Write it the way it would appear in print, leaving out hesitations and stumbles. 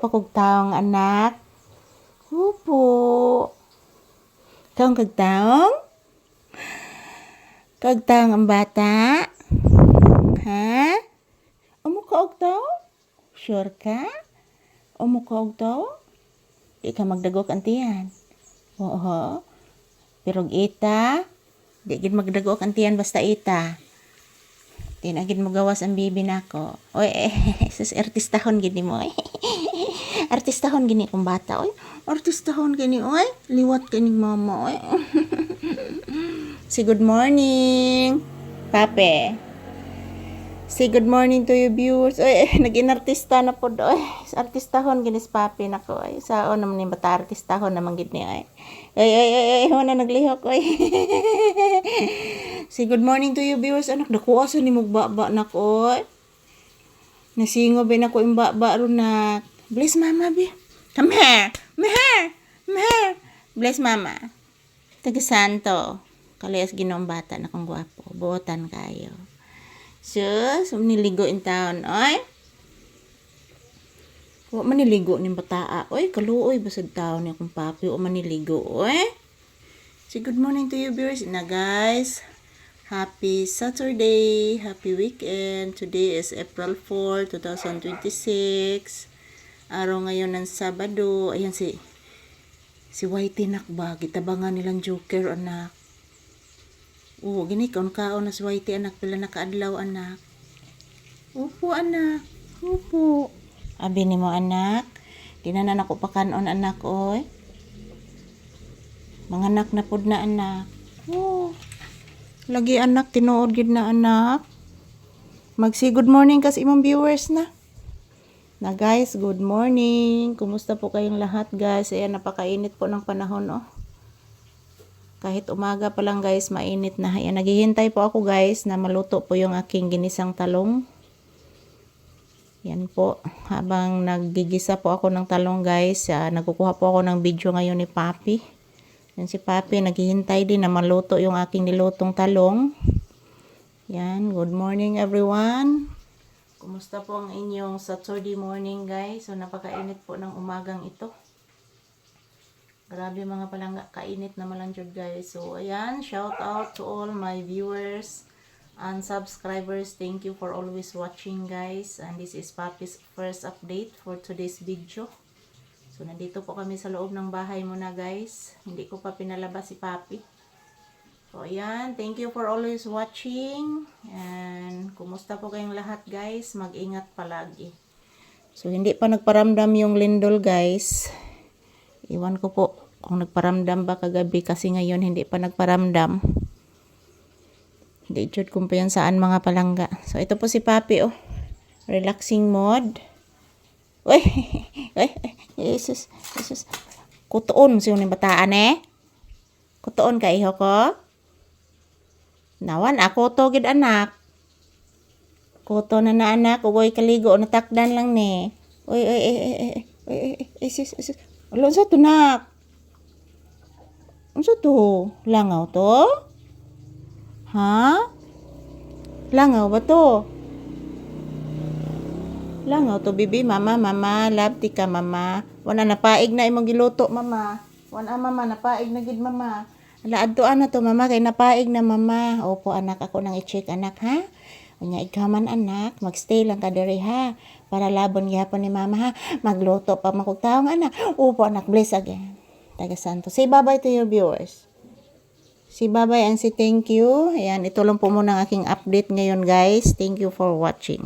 pa kog taong anak. Opo. Kaong kagtaong? Kagtaong ang bata? Ha? Amo ka og taong? Sure ka? Amo ka og taong? Di ka magdagok antiyan. Oo. Pero ita, di gid magdagok antiyan basta ita. Di na gid magawas ang bibi nako. Oy, sus artistahon gid mo. Artistahon gini kong bata. Oy, artistahon gini oy. Liwat kaning mama oy. Say good morning, Pape. Say good morning to your viewers. Oy, nag-inartista na po do. Artistahon gini si Pape nako. Oy, saon naman ni bata artistahon naman gid ni oy. Ay, na naglihok oy. Say good morning to you viewers. Anak, nakuha sa ni magbaba nako oy. Nasingo ba nako imbaba ron na. Bless mama bi. Come here. Come here. Bless mama. Taga santo. Kalayas ginong bata na kong gwapo. Buotan kayo. Sus, niligo in town oy. Wa maniligo ni bataa. Oy, kaluoy basad taon ni akong papi o maniligo. Oy. Say good morning to you viewers na guys. Happy Saturday, happy weekend. Today is April 4, 2026. Araw ngayon ng Sabado. Ayan si Whitey nakba. Gitabangan nilang Joker anak. Oo, gini kaon na si Whitey anak. Pila nakaadlaw anak. Upo anak. Upo. Abi ni mo anak. Di na ako pakanon anak oy. Manganak na pud na anak. Oh. Lagi anak tinuod gid na anak. Mag-say good morning kas imong viewers na. Na guys, good morning. Kumusta po kayong lahat guys? Ayan, napakainit po ng panahon oh. Kahit umaga pa lang guys, mainit na. Ayan, naghihintay po ako guys na maluto po yung aking ginisang talong. Yan po, habang naggigisa po ako ng talong guys, nagkukuha po ako ng video ngayon ni Papi. Yan si Papi, naghihintay din na maluto yung aking nilutong talong. Yan, good morning everyone. Kumusta po ang inyong Saturday morning guys? So napakainit po ng umagang ito. Grabe mga palangga, kainit naman lang dyan guys. So ayan, shout out to all my viewers and subscribers. Thank you for always watching guys, and this is Papi's first update for today's video. So nandito po kami sa loob ng bahay muna guys, hindi ko pa pinalabas si Papi. So ayan, thank you for always watching, and kumusta po kayong lahat guys, mag-ingat palagi. So hindi pa nagparamdam yung lindol guys, iwan ko po kung nagparamdam ba kagabi, kasi ngayon hindi pa nagparamdam. Hindi jud kumpiyansaan mga palangga. So ito po si Papi oh. Relaxing mode. Uy. Jesus. Kutuon siyo ni bataan eh. Kutuon ka iho ko. Nawan ako to gid anak. Kuto na anak, ugoy kaligo natakdan lang ni. Uy. Jesus. Alon sa to nak. Unsa to? Langaw to? Ha? Langaw ba to? Langaw to bibi, mama, love ti ka mama. Wana napaig na imong giluto mama. Wana mama napaig na gid mama. Ala adtoan na to mama kay napaig na mama. Opo anak, ako nang i-check anak ha. Unya ikaw man anak, magstay lang ka diri ha. Para labon gyapon ni mama ha. Magluto pa makugtaong anak. Opo anak, bless again. Taga Santo. Say bye-bye to your viewers. Si bye-bye and si thank you. Ayan, ito lang po muna ang aking update ngayon guys. Thank you for watching.